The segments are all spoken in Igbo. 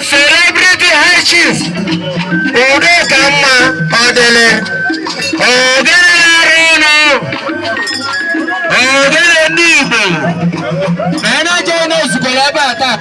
Celebrity high chief Udo Kama Odele Odele Arino Odele Nibo Nana Jeno Sukolaba attack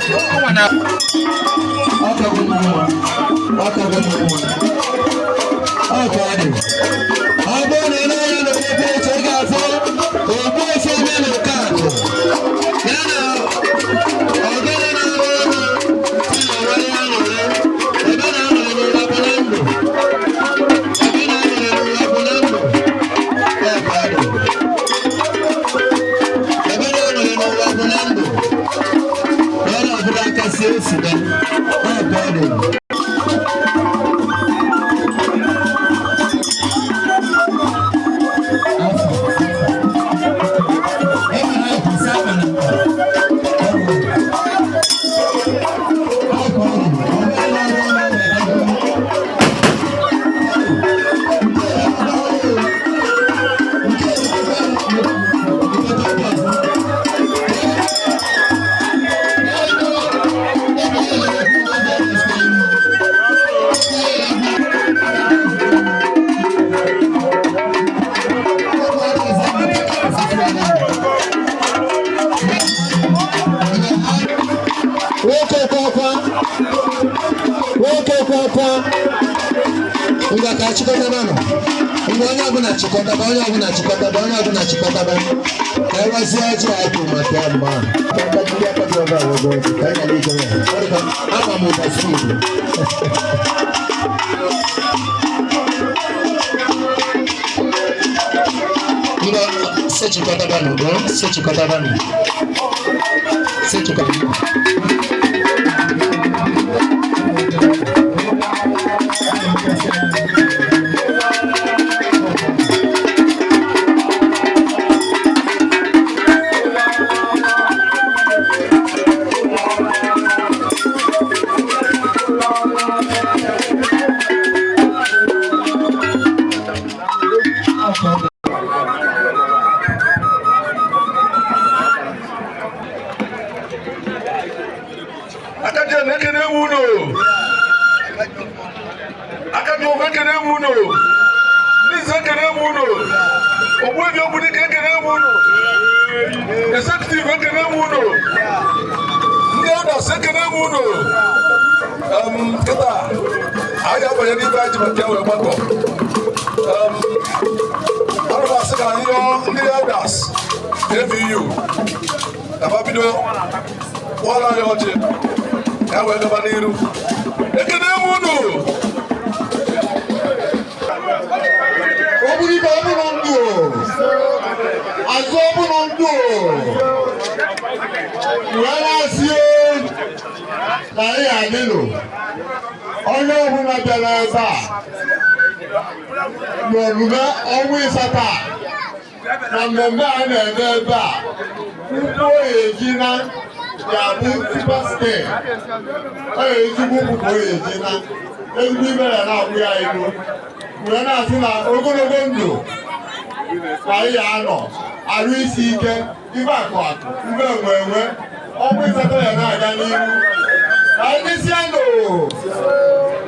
Aidisiano.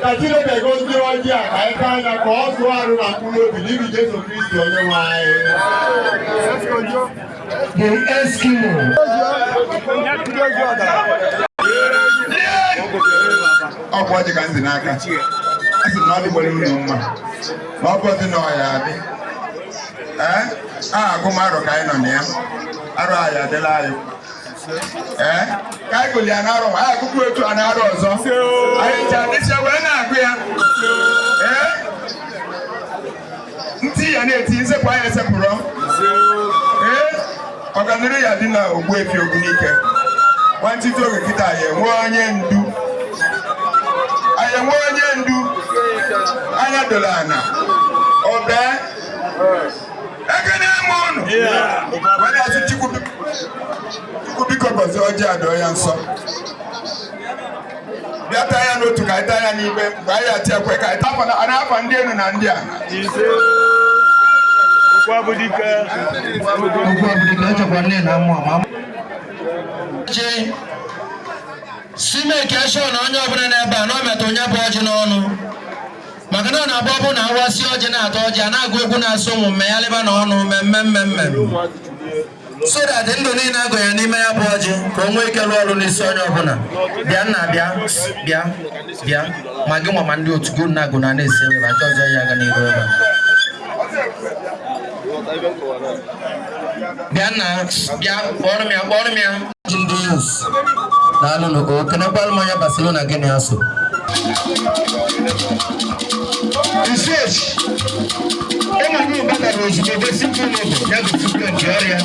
Kachile begozi oji akaika na kwa osu aru na kuno bilivi Jesu Kristo onye wae. The Eskimo. Ọkwa dị ka ndị n'aka. Asị na ọ dị gbere ụlọ mma. Ma ọ bụzi na ọ ya adị. Agụmarụ ka anyị nọ na ya. Arụ anyị adịla anyị. Ka anyị gụli ya n'arụ ma anyị agụkwu etu a n'arụ ọzọ. Anyị ji adịsịa wee na-agụ ya. Ntị ya na-eti nzepụ anyị esepụrụ. Ọganiru ya dị na Ogbuefi Ogunike. Nwantịtị oge kịta anyị enwe onye ndu. Anyị enwe onye ndu. Anya doro ana. Obe. Ekene m unu. Were asị Chukwu biko gọzie ọjị adọ ya nsọ. Bịa taa ya n'otu ka anyị taa ya n'ime mgbe anyị ati ekwe ka anyị taa n'afọ ndị enu na ndị a. Simeke shọ na onye ọbụla n'ebe a na ọ metụ onye bụ ọjị n'ọnụ maka na ọ na-abụ ọbụ na awasị ọjị na-atọ ọjị a na-agụ egwu na-asụ ụmụ mme ya leba n'ọnụ mmemme so that ndụ niile agụ ya n'ime ya bụ ọjị ka o nwee ike lụọ ọrụ n'isi onye ọbụla bịa nna bịa ma gị nwa ma ndị otu go na-agụ na na-esi ebe ma chọzọ ya aga n'iru ebe a bịa nna bịa kpọrọ m ya daalụ n'ogo kenekwalụ m onye Barcelona gịnị asụ Research. Ema ni mbaka rozi bebe simple nobo ya kufuka njiaria.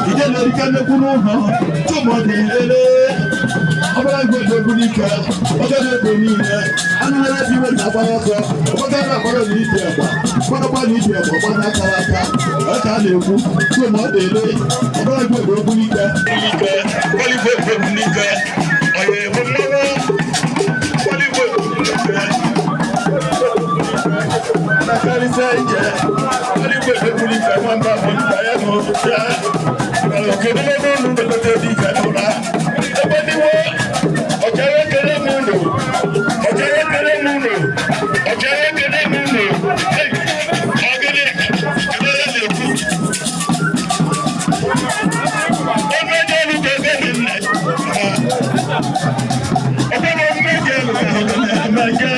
Ìjẹ́ American Kuno, Tomorrow, ọbara igwe egwu n'ike oge na-egbo niile anụghara dị iwe na-agba ọsọ oge na-agbara n'ite egba gbadakwa n'ite egba gbada akara aka ka a na-ekwu tuo ma ọ na-ele ọbara igwe egwu n'ike ọligwe egwu n'ike onye egwu mmanụ ọligwe egwu n'ike na karịsịa ije ọligwe egwu n'ike nwamba bụ nta ya na ozuzu ya kedu ebe unu mepụta dị ike n'ụra ebe dịwo ọjọọ kere mundo ọjọọ kere mundo ọjọọ kere mundo ọgẹdẹ kẹlẹ lẹkú ọgbẹjọ lu kẹkẹ nílẹ ọgbẹjọ méje lu kẹkẹ méje.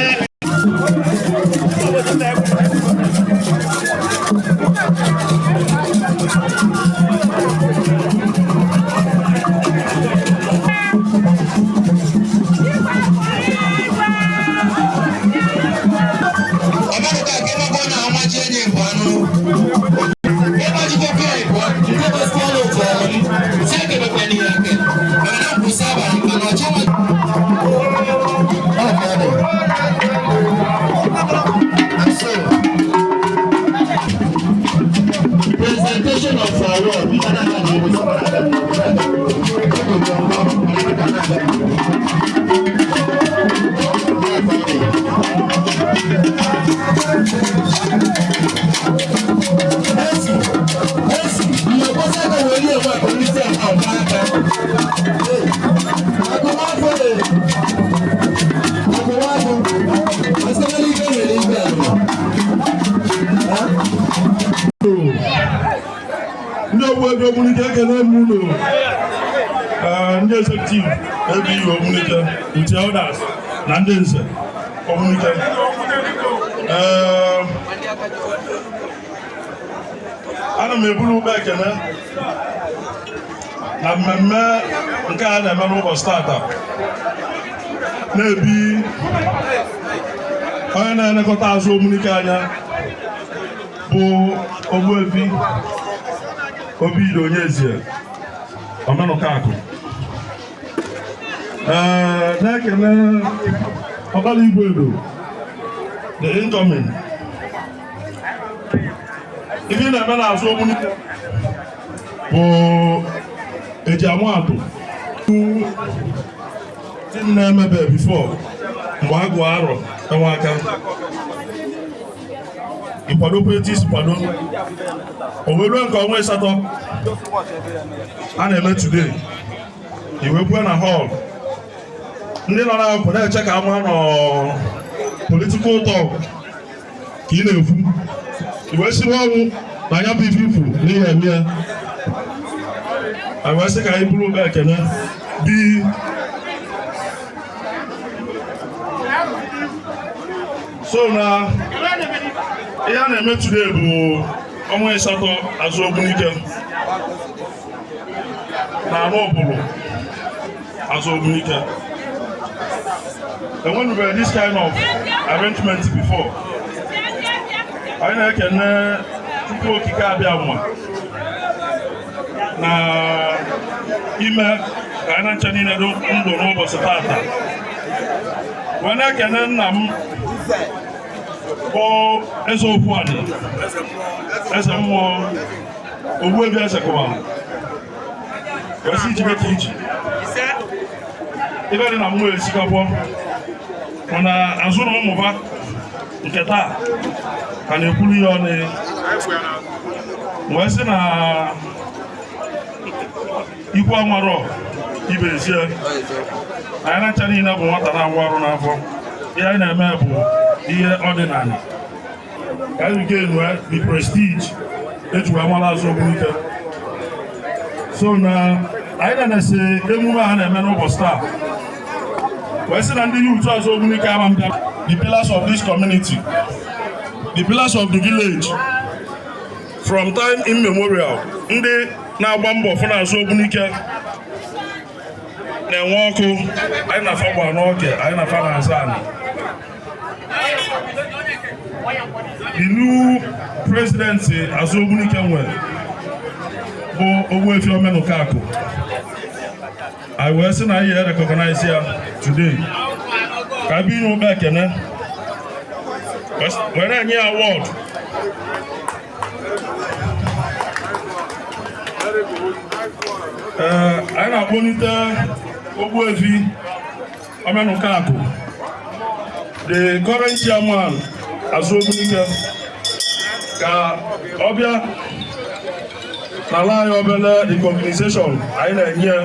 Presentation of award. Ndị executive ebe omunike with elders na ndị nze omunike ana m eburu ụgbọ ekene na mmemme nke a na-eme n'ụbọchị tata na-ebi onye na-elekọta azụ omunike anya bụ Ogbuefi Obido Onyezie Omenụkakụ na-ekele Ọkpala Igwedo the incoming ife na-eme n'azụ omunike bụ eji amatụ ndị na-emebe bifo mgbe agụ arọ enwe aka ịkwado politis kwado oweruo nke ọnwa asatọ a na-eme today iwekwuo na hall ndị nọ n'akwụkwọ na-eche ka ama nọ political talk ka ị na-ekwu iwe siwe ọnwụ na anya bụ ife ifu n'ihe eme ya wee sị ka anyị bụrụ ụba ekene bi so na ihe a na-eme today bụ ọnwa asatọ azụ Ogbunike na anụ ọbụlụ azụ Ogbunike. Enwenubeghị this kind of arrangement before. Anyị na-ekene Chukwu Okike abịa nwa na ime ka anyị na-nche niile ndụ n'ụbọchị tata. Wee na-ekene nna m bụ eze Okwuani, eze mmụọ Ogbuefi Ezekwa wee si jibe ka iji ibe dị na mmụọ esikapọ mana azụ na ụmụba nke taa ka na-ekwuru ihe ọnụ wee sị na ikwu amarọ ibe ezie anyị na-acha niile bụ nwata na-agwa ọrụ n'afọ. Ihe anyị na-eme bụ ihe ọdịnala ka anyị ga-enwe the prestige ejiwe amala azụ Ogbunike. So na anyị na-ese emume a na-eme n'ụbọchị taa wee sị na ndị youth azụ Ogbunike ama mbịa the pillars of this community, the pillars of the village from time immemorial. Ndị na-agba mbọ fụ na azụ Ogbunike na-enwe ọkụ, anyị na-afa gba n'oge, anyị na-afa na-aza anyị. The new presidency azụ Ogbunike nwere bụ Ogbuefi Omenụkakụ. I wee sị na ihe recognize ya today. Ka bi n'ụba ekene were nye award anyị na-akpọlite Ogbuefi Omenụkakụ, the current chairman Azuogbunike, ka ọ bịa n'ala anyị obere recognition anyị na-enye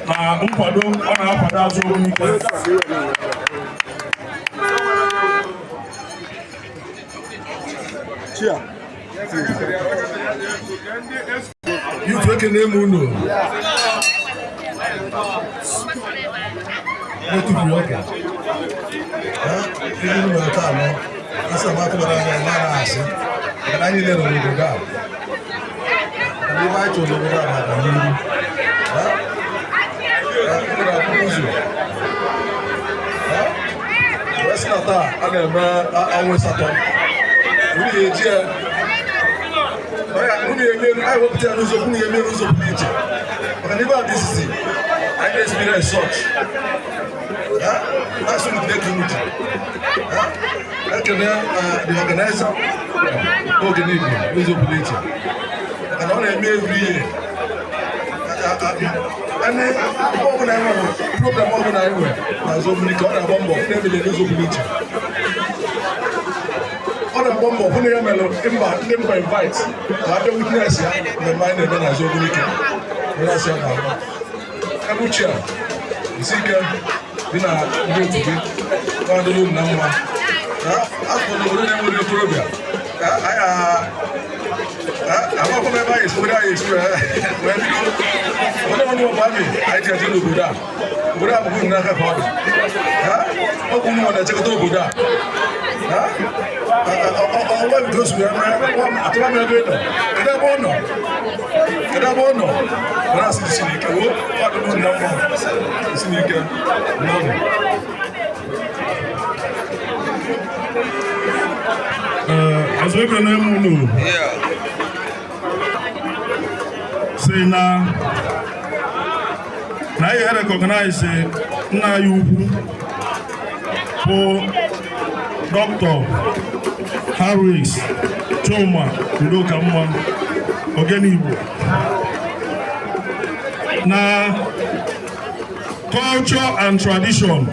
na nkwado ọ na-akwado Azuogbunike. Youth ekene m unu n'otufu ọka ndị unu nwere taa anọ isi amatụbara anya na na-asị maka anyị lere n'obodo a ndị ebe anyị chọrọ obodo a maka n'iru ụzọ wee sị na taa a na-eme ọnwa asatọ unu ga-eji ya unu ga-eme anyị wepụta ya n'ụzọ unu ga-eme n'ụzọ pụrụ iche maka na ebe a dị isisi anyị na-experience such that's what they do. The organizer oge niile n'ụzọ pụrụ iche maka na ọ na-eme every year. Ọbụla enwe program ọbụla anyị nwere na Azuogbunike, ọ na-agba mbọ na-emele n'ụzọ pụrụ iche. Ọ na-agba mbọ hụ na ya mere ndị mba invite ma abịa witness ya mmemme anyị na-eme na Azuogbunike. Ebe uche a isi ike dị na ndị otu gị kwadoro unu na mma afọ na obodo na-enwere okorobịa agbakọ m ebe anyị esi obodo anyị esi wee bido obodo ọnụ ọbụ amị anyị ji eje n'obodo a bụbụ n'aka ka ọ dị ọgwụ ụmụ na-echekọta obodo a ọnwa bido ozugbo atụba m ebe ịnọ kedu ebe ọ nọ were asị isi n'ike woo kwadoro unu na mma isi n'ike n'ọnụ. Azuogbunike na-eme si na ihe recognize nna ya ukwu bụ Dr. Harris Chuma Udokamma Ogenigbo na culture and tradition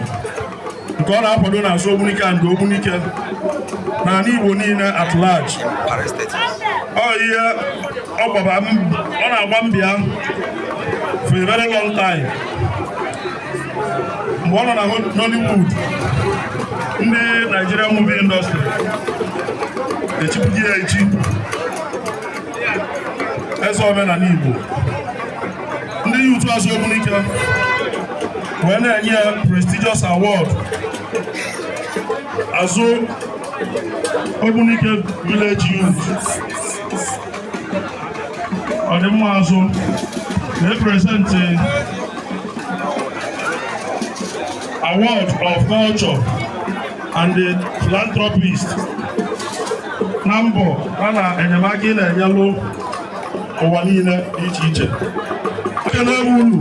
nke ọ na-akwado na Azuogbunike and Ogbunike na ala Igbo niile at large. Ọ ihe ọ na-agba mbịa for a very long time. Mgbe ọ nọ na Nollywood, ndị Nigerian movie industry echipụghị ya echi eze omenala Igbo. Ndị youth Azuogbunike wee na-enye ya prestigious award Azuogbunike Village Youth. Ọdịmma Azụ na-epresentị Award of Culture and the Philanthropist na mbọ ha na enyemaka ị na-enyelụ ụwa niile dị iche iche. Ekele unu.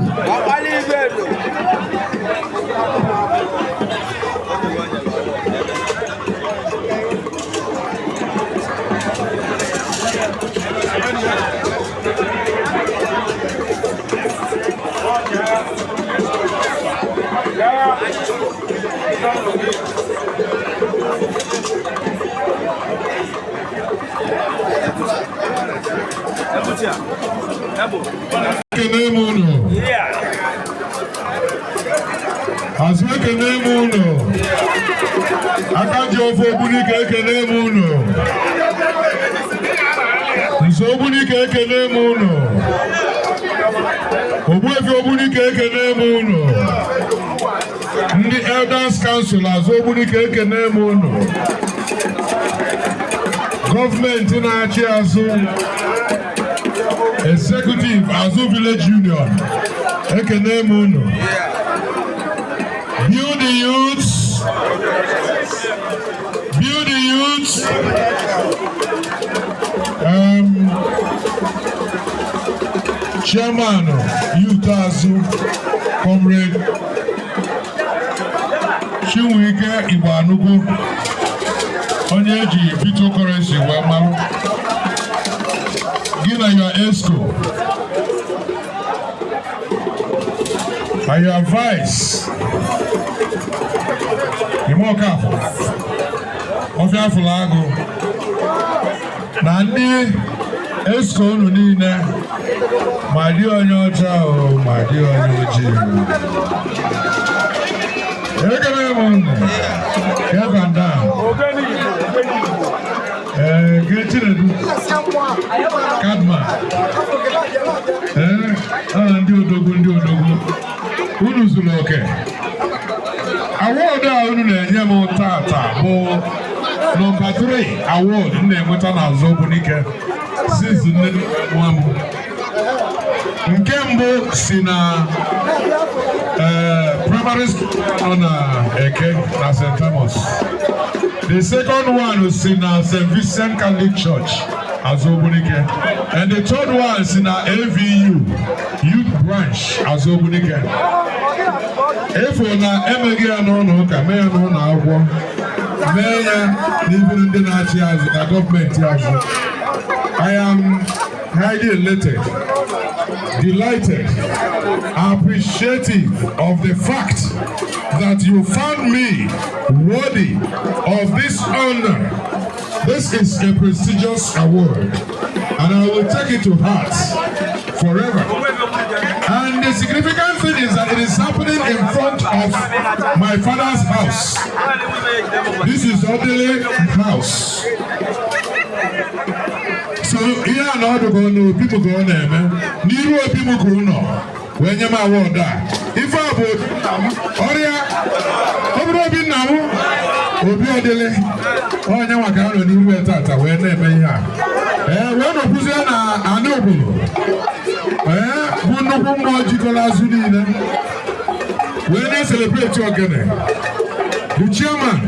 Ekene m unu. Aka ji ofe Ogbunike ekene m unu. Azuogbunike ekene m unu. Ogbuefi Ogbunike ekene m unu. Ndị Elders Council Azuogbunike ekene m unu. Gọọmenti na-achị azụ Executive Azu Village Union ekene m unu. Build the youths. Build the youths. Chairman Youth Azu, Comrade Chinwike Igbanugu, onye eji cryptocurrency wee marụ. Gị na your ESCO and your vice Imokafo Ofiafulago na ndị ESCO unu niile ma dị onye ọcha o ma dị onye ojii. Ekele m unu Kevanda Getiredu Kadma ndị odogwu unu zuru oke. Award a unu na-enye m tata bụ nọmba 3 award m na-enweta n'azụ Ogbunike since nne nwa m. Nke mbụ si na primary school nọ na Eke na St. Thomas. The second one is in St. Vincent Catholic Church, Ogbunike. And the third one is in AVU, Youth Branch, Ogbunike. If we na emeghe n'ụlọ ụka mee n'ụlọ akwụkwọ mee ya n'ihu ndị na-achị azụ na gọọmenti azụ. I am highly elated, delighted, appreciative of the fact that you found me worthy of this honor. This is a prestigious award, and I will take it to heart forever. And the significant thing is that it is happening in front of my father's house. This is Odele house. So here and all the people go on there, man. Niru people go on. When you my award that. If I would, Oria, Obi Namu, Obi Odele, oh, now I can't do that. When they may have. When I put in a noble, one more Jikola Zunina. When they celebrate your game, the chairman.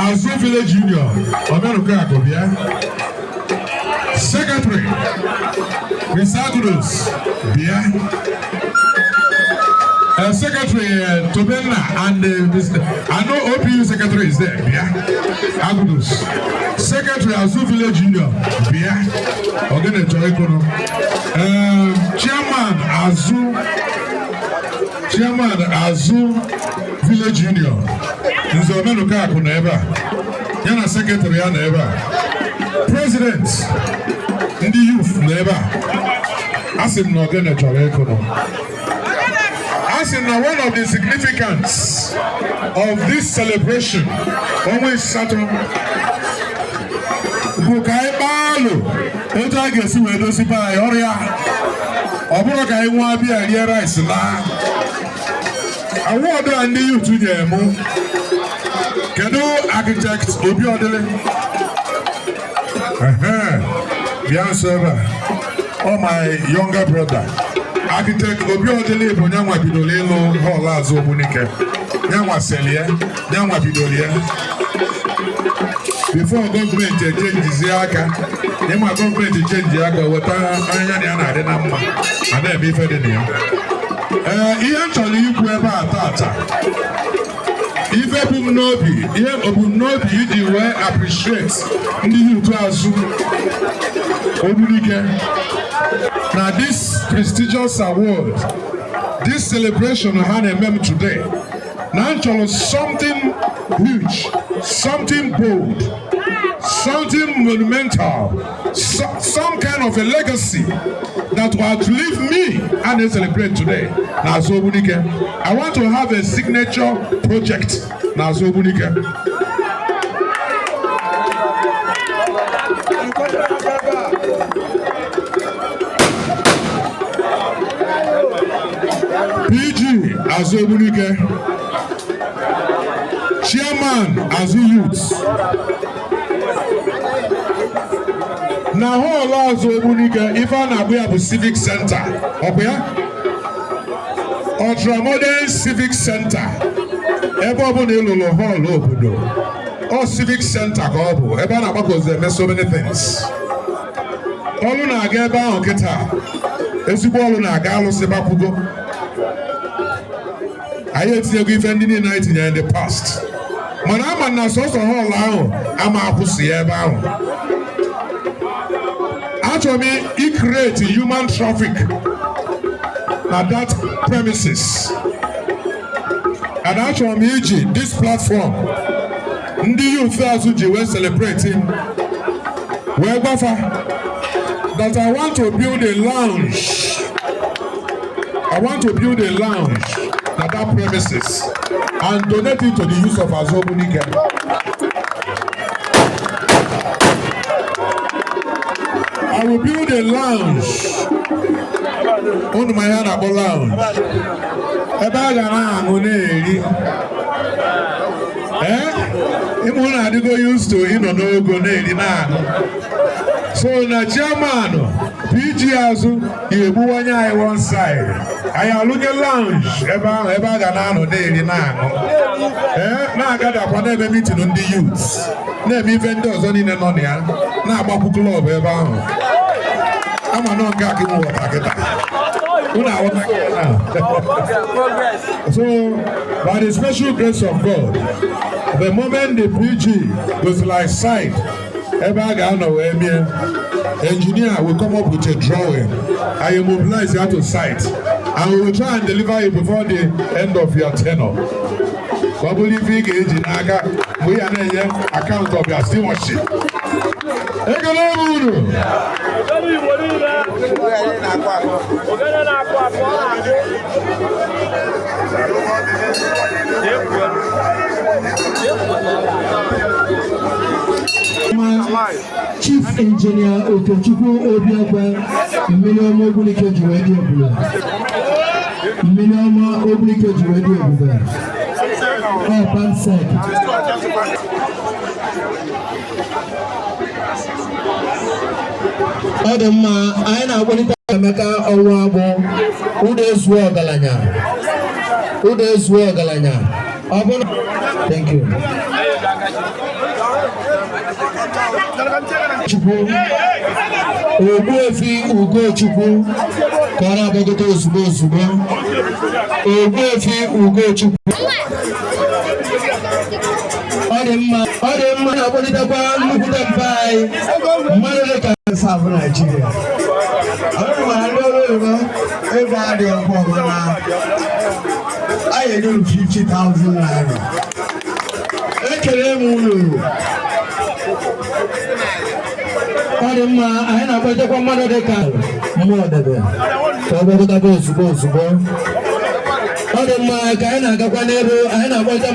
Azu Village Union, America, Gobia. Secretary, Misagurus, Bia. Secretary Tobena and I know OPU secretary is there, Bia. Agudus. Secretary Azu Village Union, Bia. Ogene Joykono. Chairman Azu Village Union. Nzo Omenuka akuna eba. Yana secretary ya na eba. President ndị youth na eba. Asim na ogene chọrọ ekono. Asim na one of the significance of this celebration always Saturn. Bukai balo. Eto a ga-esi wee dosi pa ya ọrịa. Ọ bụrụ ka anyị nwa bịa rie rice na. Award a ndị youth nyere mụ. Kedu architect Obi Odele? Bianca, oh my younger brother. Architect Obi Odele bụ nyanwa bidoro ịlụ hall azụ Ogbunike. Nyanwa selie, nyanwa bidoro ya. Before government changes aka, nyema government change aka weta anya na ya na-adị na mma. A na-eme ife dị na ya. Ihe m chọrọ ikwu ebe a tata. Ife bụ n'obi, ihe bụ n'obi iji wee appreciate ndị Youth Azu Ogbunike. Now this prestigious award, this celebration ha na-eme today, na nchọrọ something huge, something bold, something monumental, some kind of a legacy that will outlive me and they celebrate today. Now Azu Ogbunike, I want to have a signature project. Now Azu Ogbunike. PG Azu Ogbunike, Chairman Azu Youth. Now hall Azu Ogbunike, if I na bụ Civic Center, ultra-modern Civic Center. Ebe ọ bụ na ịlụlụ hall obodo, or Civic Center ka ọ bụ, ebe a na-agbakọzụ eme so many things. ọlụ na-aga ebe ahụ kịta ezigbo ọlụ na-aga alụsị bakwugo anyị etinyego ife ndị niile anyị tinyere in the past mana ama na sọsọ họlụ ahụ ama akwụsị ya ebe ahụ achọrọ m i-create human traffic na that premises and achọrọ m iji this platform ndị youth azụ ji wee celebrate wee gwafa that I want to build a lounge. I want to build a lounge at that premises and donate it to the use of Azobunike. I will build a lounge on my hand about lounge. Used to so na chairman PG Azu Yebu Wanya one side. I am looking lounge eba ga na dey na na ga da kwa na ebe meeting on the youths. Na ebe vendors on in no ya na agbaku club ebe ahụ. Ama no nga ki mo wata kita. Una wata kita. So by the special grace of God, the moment the PG was like side engineer will come up with a drawing. I will mobilize you to site and we will try and deliver it before the end of your tenure. Probably we are an account of your stewardship. Chief Engineer Okechukwu Obiakwe Million Ogbunike Juwedi Ebube. Million Ogbunike Juwedi Ebube. Pansek. Ọdụmma anyị na-akpọlite Emeka ọnwa abụọ ụda ezuo ọgaranya. Ụda ezuo ọgaranya. Ọ bụrụ thank you. Chukwu Ogbuefi Ugochukwu ka ọ na-agbagote ozugbo ozugbo. Ogbuefi Ugochukwu ọ dị mma na-akpọlitekwa nnukwute mpa anyị mmadụ dị ka South Nigeria. Ọ bụrụ na ndị ọrụ oyibo ego adịghị ọkwa ọbụla anyị enyere 50,000 naira. Ekele m unu. Ọ dị mma anyị na-akpọlitekwa mmadụ dị ka mmụọ debe ka ọ gbagotaba ozugbo ozugbo. Ọ dị mma ka anyị na-agakwa n'ebe anyị na-akpọlite